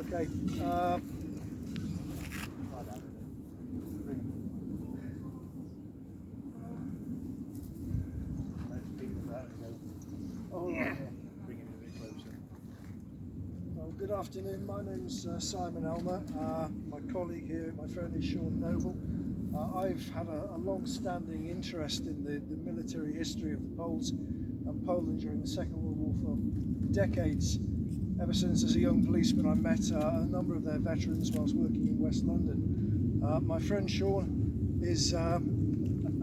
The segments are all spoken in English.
Okay. Well, good afternoon. My name's Simon Elmer. My colleague here, my friend, is Shaun Noble. I've had a long-standing interest in the military history of the Poles and Poland during the Second World War for decades. Ever since as a young policeman I met a number of their veterans whilst working in West London. My friend Shaun is a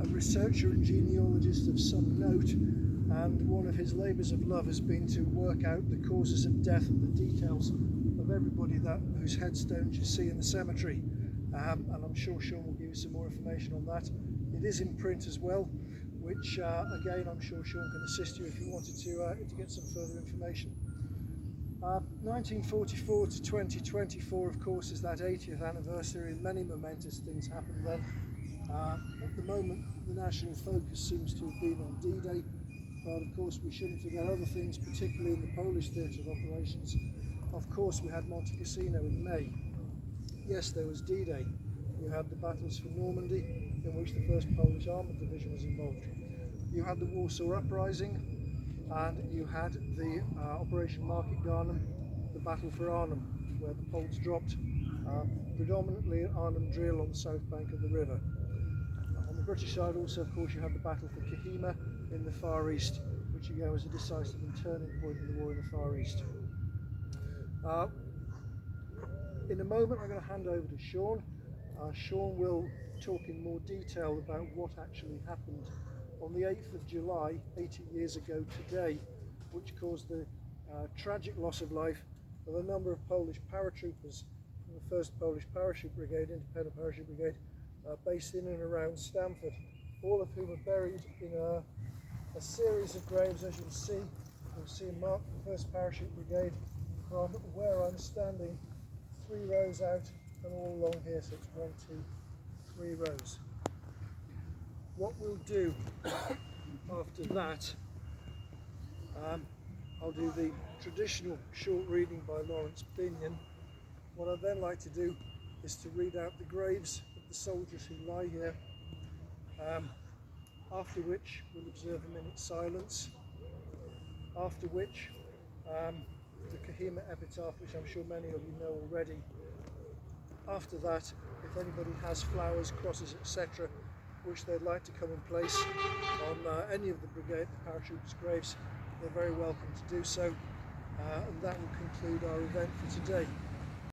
researcher and genealogist of some note, and one of his labours of love has been to work out the causes of death and the details of everybody whose headstones you see in the cemetery. And I'm sure Shaun will give you some more information on that. It is in print as well, which again I'm sure Shaun can assist you if you wanted to get some further information. 1944 to 2024, of course, is that 80th anniversary, and many momentous things happened then. At the moment, the national focus seems to have been on D-Day, but of course we shouldn't forget other things, particularly in the Polish theatre of operations. Of course, we had Monte Cassino in May. Yes, there was D-Day. You had the battles for Normandy, in which the 1st Polish Armoured Division was involved. You had the Warsaw Uprising, and you had the Operation Market Garden, the battle for Arnhem, where the Poles dropped predominantly at Arnhem Drill on the south bank of the river. On the British side also, of course, you had the battle for Kohima in the Far East, which again was a decisive and turning point in the war in the Far East. In a moment I'm going to hand over to Shaun. Shaun will talk in more detail about what actually happened on the 8th of July, 80 years ago today, which caused the tragic loss of life of a number of Polish paratroopers from the 1st Polish Parachute Brigade, Independent Parachute Brigade, based in and around Stamford, all of whom are buried in a series of graves. As you'll see a mark for the 1st Parachute Brigade from where I'm standing, 3 rows out and all along here, so it's 1, 2, 3 rows. What we'll do after that, I'll do the traditional short reading by Lawrence Binion. What I'd then like to do is to read out the graves of the soldiers who lie here, after which we'll observe a minute's silence, after which the Kohima epitaph, which I'm sure many of you know already. After that, if anybody has flowers, crosses, etc., which they'd like to come and place on any of the brigade, the parachuters' graves, they're very welcome to do so, and that will conclude our event for today.